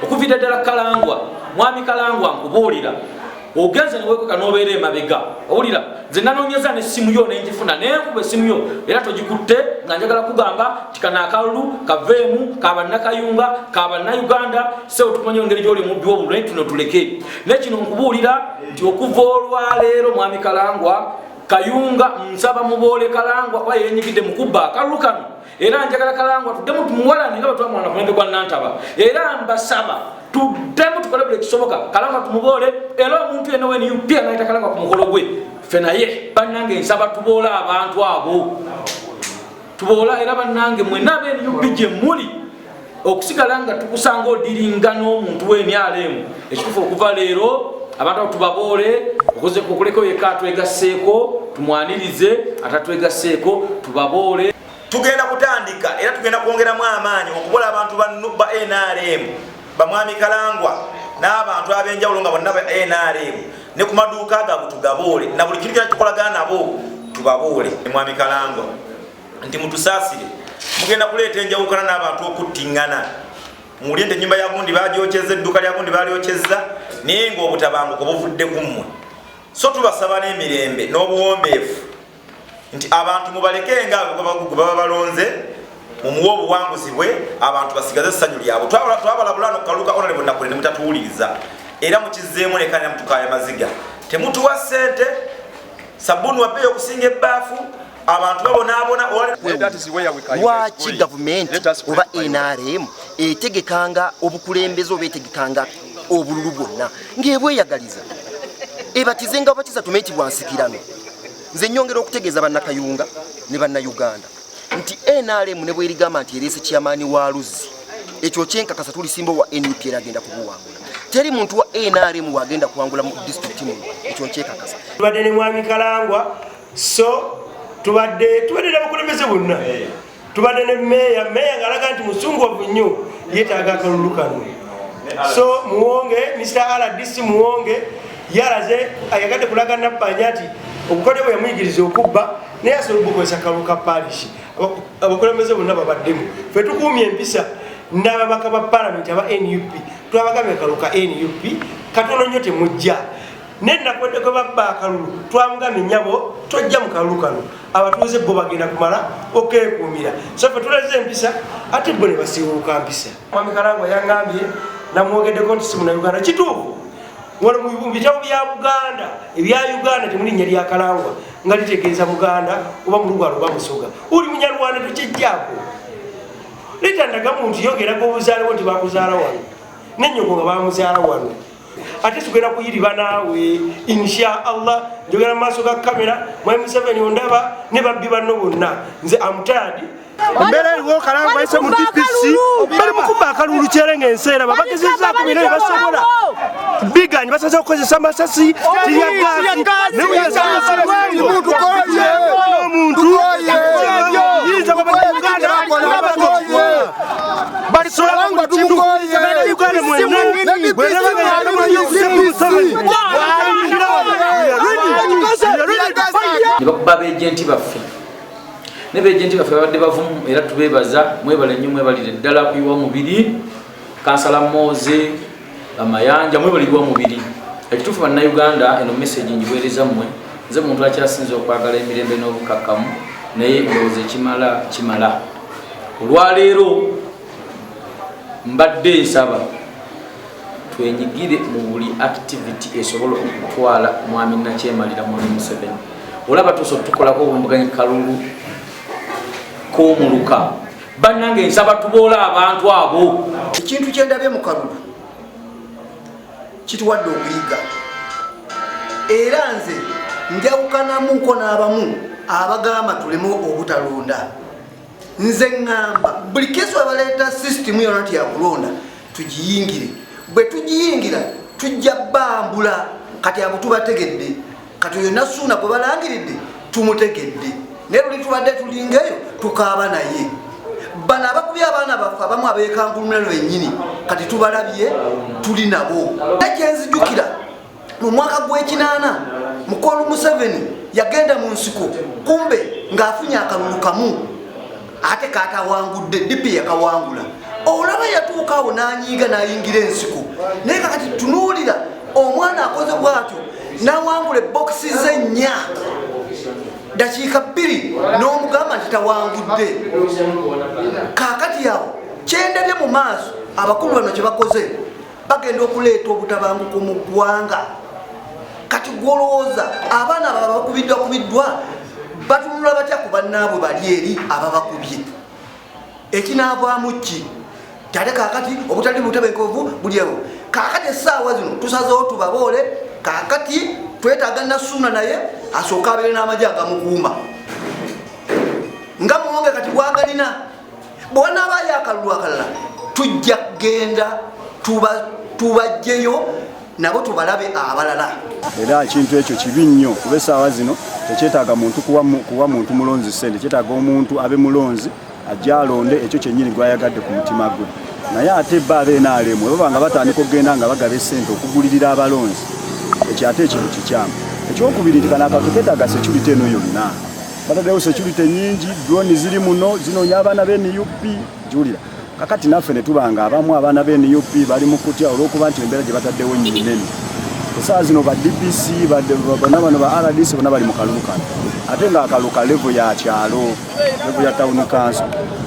okuvira ddala Kalangwa mwami Kalangwa nkubuulira ogenze niwekuka nobeera emabega owulira nze nanoonyeza n'essimu yo nenjifuna nenkuba essimu yo era togikutte nga njagala kugamba tikana akalulu kaveemu kabannakayunga kabannayuganda sewo tumanyi engeri gy'oli mubbi w'obulwe tuno tuleke nekino nkubuulira nti okuva olwaleero mwami Kalangwa Kayunga nsaba muboole Kalangwa kwa yenyigidde mukubba akalulu kano era njagala Kalangwa tuddemu tumuwalane nga batwamwana kulembe gwa Nantaba era mbasaba tuddemu tukole buli kisoboka Kalangwa tumuboole era omuntu yenna NUP anaayita Kalangwa ku mukolo gwe ffe naye bannange nsaba tuboola abantu abo tuboola era bannange mwenna ab'NUP gye muli okusigala nga tukusanga odiringa n'omuntu w'emyalemu ekituufu okuva leero abantu abo tubaboole okuleko yekka atwegasseeko tumwanirize atatwegasseeko tubaboole tugenda kutandika era tugenda kwongeramu amaanyi okubola abantu ba NRM bamwami Kalangwa n'abantu ab'enjawulo nga bonna ba NRM ne ku maduuka gaabwe tugaboole na buli kintu kyonna tukolagana nabo tubaboole mwami Kalangwa nti mutusaasire mugenda kuleeta enjawukana n'abantu okuttiŋŋana muli ente ennyumba ya gundi bagyokyeza edduuka lya gundi balyokyeza naye ng'obutabanguko buvudde ku mmwe so tubasaba n'emirembe n'obuwombeefu nti abantu mubaleke nga baba balonze mumuwe obuwanguzi bwe abantu basigaze essanyu lyabwe twabalabula nokukaluka honorable Nakule ne mutatuwuliriza era mukizzeemu nekanya mutukaya maziga temutuwa ssente sabuni wabbe okusinga ebbaafu abantu babonaabona lwaki gavumenti oba NRM etegekanga obukulembeze oba etegekanga obululu bwonna ng'ebweyagaliza ebatizenga batiza tumeetibwa nsikirano nze nyongera okutegeeza bannakayunga ne bannayuganda nti NRM ne bwerigamba nti ereese kyamaani wa Luzzi ekyo kyenkakasa tulisimba wa NUP eragenda kubuwangula teri muntu wa NRM wagenda kuwangula mu disitulikiti muno ekyo kyekakasa tubadde ne mwami Kalangwa so tubadde n'abakulembeze bonna tubadde ne meya ng'alaga nti musungwavu nnyo yeetaaga akalulu kano so muwonge Mr. RDC muwonge yalaze ayagadde kulaga Nabbanja nti obukodyo bwe yamuyigiriza okubba naye asobola okukozesa akalulu ka parish abakulembeze bonna babaddemu ffe tukuumye empisa n'ababaka ba palamenti aba NUP twabagambye akalulu ka NUP katono nnyo temujja nennakwedde kwe babba akalulu twamugambye nnyabo tojja mu kalulu kano abatuuze bo bagenda kumala okeekuumira so ffe tuleze empisa ate bo ne basiiwuuka mpisa mwami Kalangwa yaŋŋambye namwogeddeko nti si munnayuganda kituufu wano mu bitabo bya Buganda ebya Uganda temulinnya lya Kalangwa nga litegeeza Muganda oba Mulugwala oba Musoga oli Munyarwanda tukijjaako litandaga muntu yogerako obuzaalewo nti bakuzaala wano n'ennyoko nga bamuzaala wano ate tugenda kuyiriba naawe insha Allah njogera mu maaso ga kamera mwami Museveni ondaba ne babbi banno bonna nze amutadi embeera eriwo Kalangwa ayise mu DPC bali mukuba akalulu kyerenga enseera babagezezzaako bino bye basobola biganyi basaze okukozesa amasasi tiyagaasi omuntu yinza Uganda balisolanga Uganda nibakuba abejenti baffe ne bejenti baffe babadde bavumu era tubeebaza mwebale nnyo mwebalire ddala kuyiwa mubiri kansala Moze amayanja mwebalirwa mubiri ekituufu bannayuganda eno message njiweereza mmwe nze muntu akyasinza okwagala emirembe n'obukakkamu naye ndowooza kimala olwaleero mbadde nsaba twenyigire mu buli activity esobola okutwala mwami Nakyemalira mwami Museveni olaba tusobola tukolako obumbuganya kalulu k'omuluka bannange nsaba tuboola abantu abo ekintu kyendabye mu kalulu kituwadde okuyiga era nze njawukanamuko n'abamu abagamba tuleme obutalonda nze ŋŋamba buli keso abaleeta sisitimu yonna tiyakulonda tugiyingire bwe tugiyingira tujja bambula kati abo tubategedde kati oyo Nassuuna gwe balangiridde tumutegedde naye luli tubadde tulingeeyo tukaaba naye bano abakubye abaana baffe abamu abeekangulumira bennyini kati tubalabye tuli nabo ekyenzijukira mu mwaka gw'ekinaana Mukulu Museveni yagenda mu nsiko kumbe ng'afunye akalulu kamu ate katawangudde DP yakawangula olaba yatuukaawo n'anyiiga n'ayingira ensiko naye kakati tunuulira omwana akoze bw'atyo n'awangula ebokisi ze 4 dakiika 2 n'omugamba nti tawangudde. Kaakati awo kyendebye mu maaso abakulu bano kye bakoze bagenda okuleeta obutabanguko mu ggwanga. Kati gwolowooza abaana abo bakubiddwa batunula batya ku bannaabwe bali eri ababakubye? Ekinaavaamu ki? Kyate kaakati obutali butebenkevu bulyewo. Kaakati essaawa zino tusazeewo tubaboole, kaakati twetaaga Nassuuna naye asooka abeere n'amagye agamukuuma. Nga muwonge kati bwagalina bw'anaabaayo akalulu akalala tujja kugenda tubajjeyo nabo tubalabe abalala. Era ekintu ekyo kibi nnyo kuba essaawa zino tekyetaaga muntu kuwa muntu mulonzi ssente, kyetaaga omuntu abe mulonzi ajja alonde ekyo kyennyini gwayagadde ku mutima gwe. Naye ate bba ab'NRM bwe baba nga batandika okugenda nga bagaba essente okugulirira abalonzi, ekyo ate ekintu kikyamu. Ekyokubiri nti kano akantu keetaaga security eno yonna. Bataddewo security nnyingi, drone ziri muno zinoonya abaana b'NUP. Julira kakati naffe ne tubanga abamu abaana b'NUP bali mu kutya olw'okuba nti embeera gye bataddewo nnene. Essaawa zino ba DPC bonna bano ba RDC bonna bali mu kalulu kano ate nga akalulu ka level ya kyalo, level ya town council.